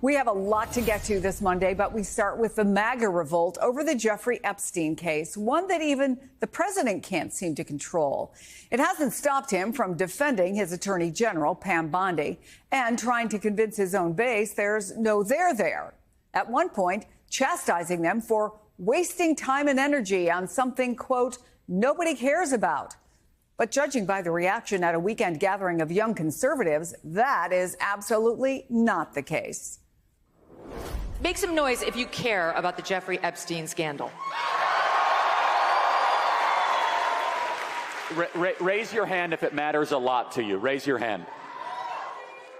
We have a lot to get to this Monday, but we start with the MAGA revolt over the Jeffrey Epstein case, one that even the president can't seem to control. It hasn't stopped him from defending his Attorney General, Pam Bondi, and trying to convince his own base there's no there there. At one point, chastising them for wasting time and energy on something, quote, nobody cares about. But judging by the reaction at a weekend gathering of young conservatives, that is absolutely not the case. Make some noise if you care about the Jeffrey Epstein scandal. Raise your hand if it matters a lot to you. Raise your hand.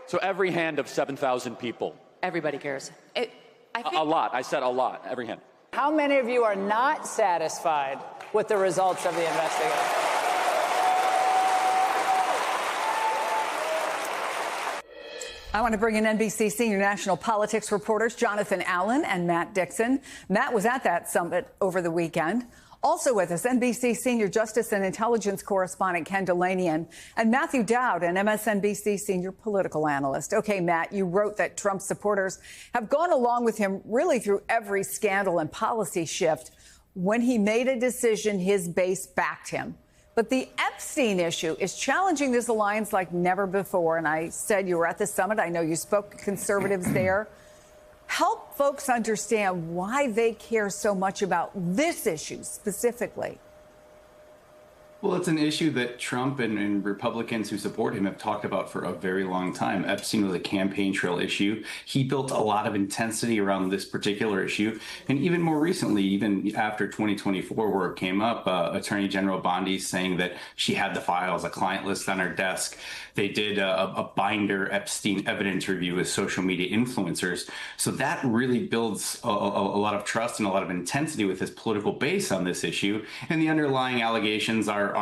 So every hand of 7,000 people. Everybody cares. A lot. I said a lot. Every hand. How many of you are not satisfied with the results of the investigation? I want to bring in NBC senior national politics reporters Jonathan Allen and Matt Dixon. Matt was at that summit over the weekend. Also with us, NBC senior justice and intelligence correspondent Ken Delanian and Matthew Dowd, an MSNBC senior political analyst. Okay, Matt, you wrote that Trump supporters have gone along with him really through every scandal and policy shift. When he made a decision, his base backed him. But the Epstein issue is challenging this alliance like never before. And I said you were at the summit. I know you spoke to conservatives there. Help folks understand why they care so much about this issue specifically. Well, it's an issue that Trump and Republicans who support him have talked about for a very long time. Epstein was a campaign trail issue. He built a lot of intensity around this particular issue. And even more recently, even after 2024, where it came up, Attorney General Bondi saying that she had the files, a client list on her desk. They did a binder Epstein evidence review with social media influencers. So that really builds a lot of trust and a lot of intensity with his political base on this issue. And the underlying allegations are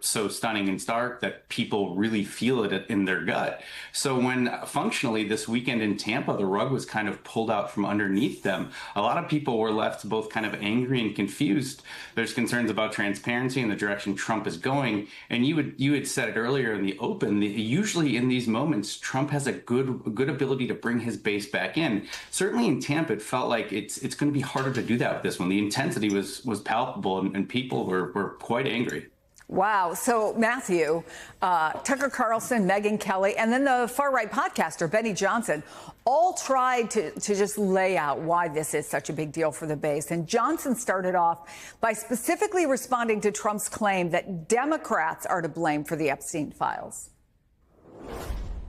so stunning and stark that people really feel it in their gut. So when functionally this weekend in Tampa, the rug was kind of pulled out from underneath them, a lot of people were left both kind of angry and confused. There's concerns about transparency and the direction Trump is going. And you had said it earlier in the open, usually in these moments, Trump has a good ability to bring his base back in. Certainly in Tampa, it felt like it's going to be harder to do that with this one. The intensity was palpable and people were quite angry. Wow. So, Matthew, Tucker Carlson, Megyn Kelly, and then the far-right podcaster, Benny Johnson, all tried to just lay out why this is such a big deal for the base. And Johnson started off by specifically responding to Trump's claim that Democrats are to blame for the Epstein files.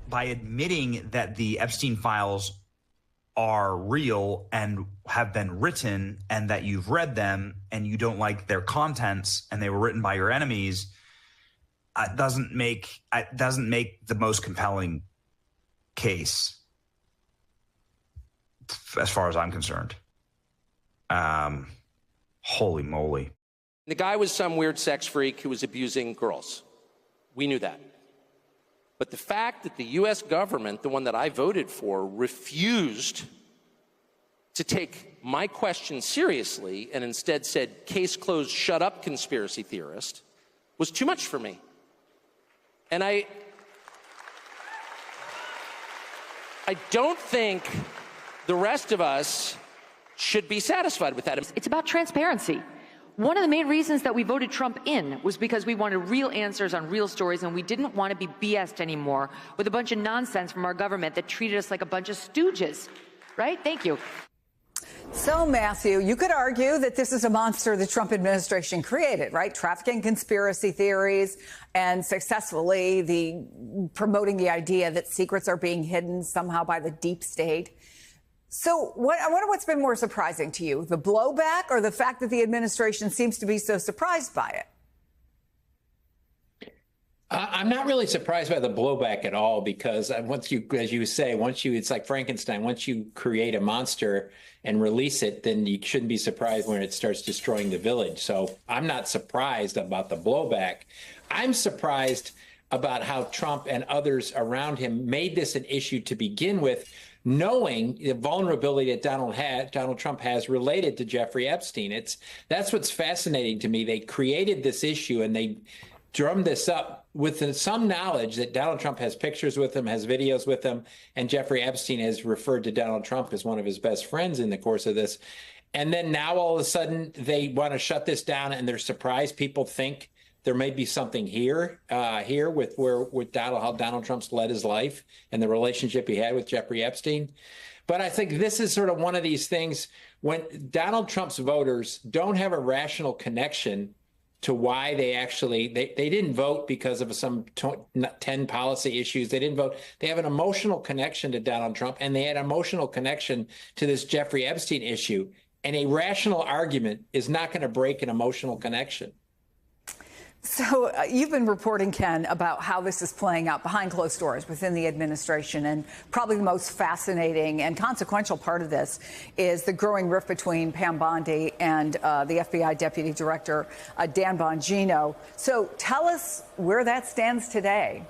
By admitting that the Epstein files are real and have been written and that you've read them and you don't like their contents and they were written by your enemies, doesn't make the most compelling case as far as I'm concerned. Holy moly. The guy was some weird sex freak who was abusing girls. We knew that. But the fact that the U.S. government, the one that I voted for, refused to take my question seriously and instead said, case closed, shut up, conspiracy theorist, was too much for me. And I don't think the rest of us should be satisfied with that. It's about transparency. One of the main reasons that we voted Trump in was because we wanted real answers on real stories, and we didn't want to be BS'd anymore with a bunch of nonsense from our government that treated us like a bunch of stooges. Right? Thank you. So, Matthew, you could argue that this is a monster the Trump administration created, right? Trafficking conspiracy theories and successfully promoting the idea that secrets are being hidden somehow by the deep state. So I wonder what's been more surprising to you, the blowback or the fact that the administration seems to be so surprised by it? I'm not really surprised by the blowback at all, because once you, as you say, it's like Frankenstein. Once you create a monster and release it, then you shouldn't be surprised when it starts destroying the village. So I'm not surprised about the blowback. I'm surprised about how Trump and others around him made this an issue to begin with, knowing the vulnerability that Donald Trump has related to Jeffrey Epstein. That's what's fascinating to me. They created this issue and they drummed this up with some knowledge that Donald Trump has pictures with him, has videos with him, and Jeffrey Epstein has referred to Donald Trump as one of his best friends in the course of this. And then now all of a sudden they want to shut this down, and they're surprised people think there may be something here with how Donald Trump's led his life and the relationship he had with Jeffrey Epstein. But I think this is sort of one of these things when Donald Trump's voters don't have a rational connection to why they didn't vote because of some 10 policy issues. They didn't vote. They have an emotional connection to Donald Trump, and they had an emotional connection to this Jeffrey Epstein issue. And a rational argument is not going to break an emotional connection. So you've been reporting, Ken, about how this is playing out behind closed doors within the administration. And probably the most fascinating and consequential part of this is the growing rift between Pam Bondi and the FBI Deputy Director, Dan Bongino. So tell us where that stands today.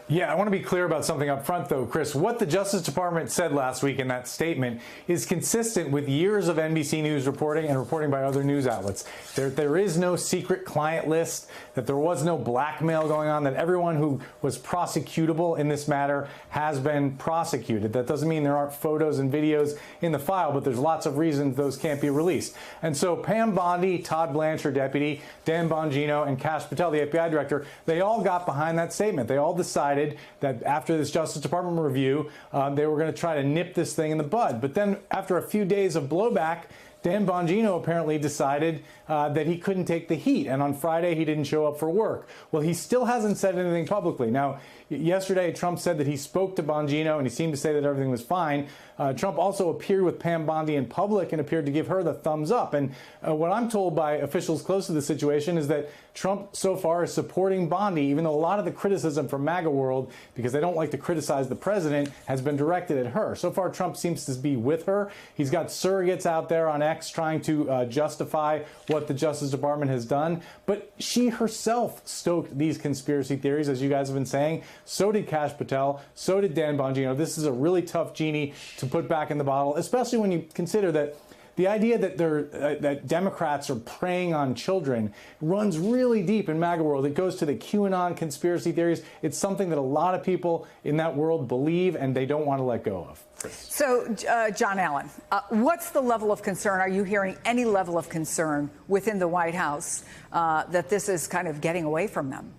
Yeah, I want to be clear about something up front, though, Chris. What the Justice Department said last week in that statement is consistent with years of NBC News reporting and reporting by other news outlets. There is no secret client list, that there was no blackmail going on, that everyone who was prosecutable in this matter has been prosecuted. That doesn't mean there aren't photos and videos in the file, but there's lots of reasons those can't be released. And so Pam Bondi, Todd Blanchard, deputy, Dan Bongino, and Kash Patel, the FBI director, they all got behind that statement. They all decided that after this Justice Department review, they were going to try to nip this thing in the bud. But then after a few days of blowback, Dan Bongino apparently decided that he couldn't take the heat. And on Friday, he didn't show up for work. Well, he still hasn't said anything publicly. Now, yesterday, Trump said that he spoke to Bongino, and he seemed to say that everything was fine. Trump also appeared with Pam Bondi in public and appeared to give her the thumbs up. And what I'm told by officials close to the situation is that Trump so far is supporting Bondi, even though a lot of the criticism from MAGA world, because they don't like to criticize the president, has been directed at her. So far, Trump seems to be with her. He's got surrogates out there on X trying to justify what the Justice Department has done. But she herself stoked these conspiracy theories, as you guys have been saying. So did Kash Patel. So did Dan Bongino. This is a really tough genie to put back in the bottle, especially when you consider that the idea that that Democrats are preying on children runs really deep in MAGA world. It goes to the QAnon conspiracy theories. It's something that a lot of people in that world believe and they don't want to let go of. So, John Allen, what's the level of concern? Are you hearing any level of concern within the White House that this is kind of getting away from them?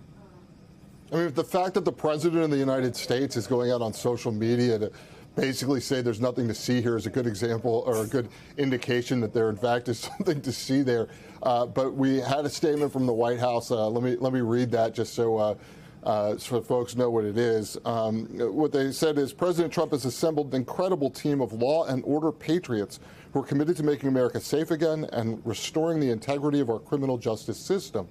I mean, the fact that the president of the United States is going out on social media to basically say there's nothing to see here is a good example or a good indication that there, in fact, is something to see there. But we had a statement from the White House. Let me read that just so folks know what it is. What they said is President Trump has assembled an incredible team of law and order patriots who are committed to making America safe again and restoring the integrity of our criminal justice system.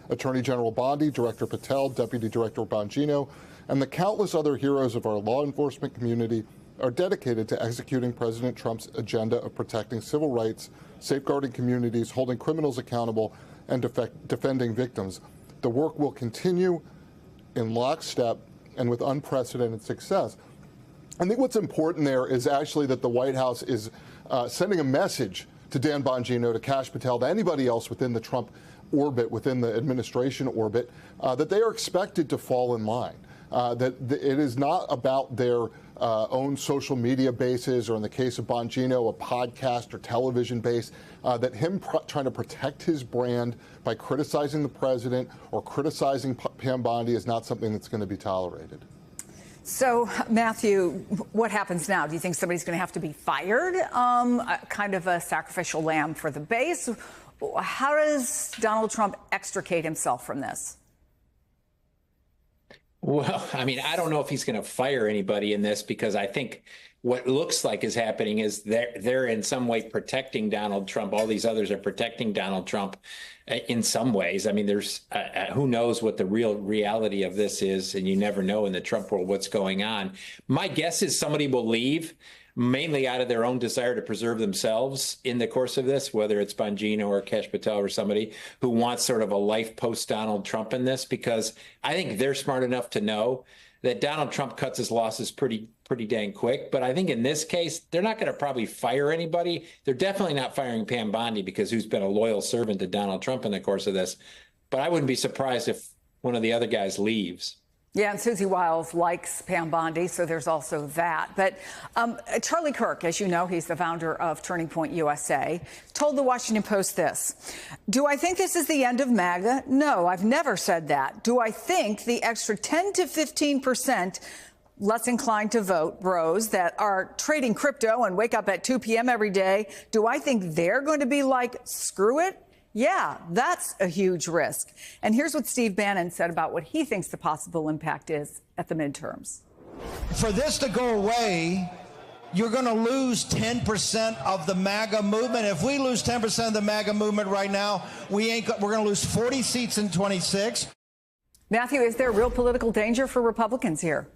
Attorney General Bondi, Director Patel, Deputy Director Bongino, and the countless other heroes of our law enforcement community are dedicated to executing President Trump's agenda of protecting civil rights, safeguarding communities, holding criminals accountable, and defending victims. The work will continue in lockstep and with unprecedented success. I think what's important there is actually that the White House is sending a message to Dan Bongino, to Kash Patel, to anybody else within the Trump orbit, within the administration orbit, that they are expected to fall in line. That it is not about their own social media bases, or in the case of Bongino, a podcast or television base, that him trying to protect his brand by criticizing the president or criticizing Pam Bondi is not something that's going to be tolerated. So, Matthew, what happens now? Do you think somebody's going to have to be fired? Kind of a sacrificial lamb for the base? How does Donald Trump extricate himself from this? Well, I mean, I don't know if he's going to fire anybody in this, because I think what looks like is happening is they're in some way protecting Donald Trump. All these others are protecting Donald Trump in some ways. I mean, there's who knows what the real reality of this is, and you never know in the Trump world what's going on. My guess is somebody will leave, mainly out of their own desire to preserve themselves in the course of this, whether it's Bongino or Kash Patel or somebody who wants sort of a life post-Donald Trump in this, because I think they're smart enough to know that Donald Trump cuts his losses pretty dang quick. But I think in this case, they're not going to probably fire anybody. They're definitely not firing Pam Bondi, because who's been a loyal servant to Donald Trump in the course of this. But I wouldn't be surprised if one of the other guys leaves. Yeah, and Susie Wiles likes Pam Bondi, so there's also that. But Charlie Kirk, as you know, he's the founder of Turning Point USA, told the Washington Post this. Do I think this is the end of MAGA? No, I've never said that. Do I think the extra 10 to 15% less inclined to vote bros that are trading crypto and wake up at 2 p.m. every day, do I think they're going to be like, screw it? Yeah, that's a huge risk. And here's what Steve Bannon said about what he thinks the possible impact is at the midterms. For this to go away, you're going to lose 10% of the MAGA movement. If we lose 10% of the MAGA movement right now, we're going to lose 40 seats in 26. Matthew, is there real political danger for Republicans here?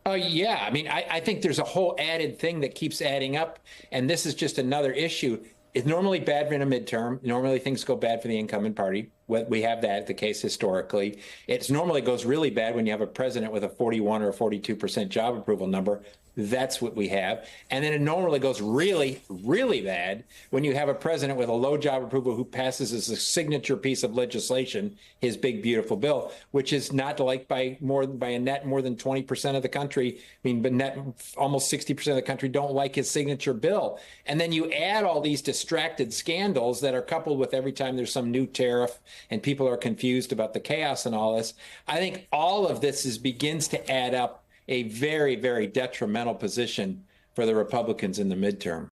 Yeah, I mean, I think there's a whole added thing that keeps adding up, and this is just another issue. It's normally bad in a midterm. Normally things go bad for the incumbent party. We have that the case historically. It normally goes really bad when you have a president with a 41 or 42% job approval number. That's what we have. And then it normally goes really, really bad when you have a president with a low job approval who passes as a signature piece of legislation, his big, beautiful bill, which is not liked by a net more than 20% of the country. I mean, but net almost 60% of the country don't like his signature bill. And then you add all these distracted scandals that are coupled with every time there's some new tariff and people are confused about the chaos and all this. I think all of this begins to add up a very, very detrimental position for the Republicans in the midterm.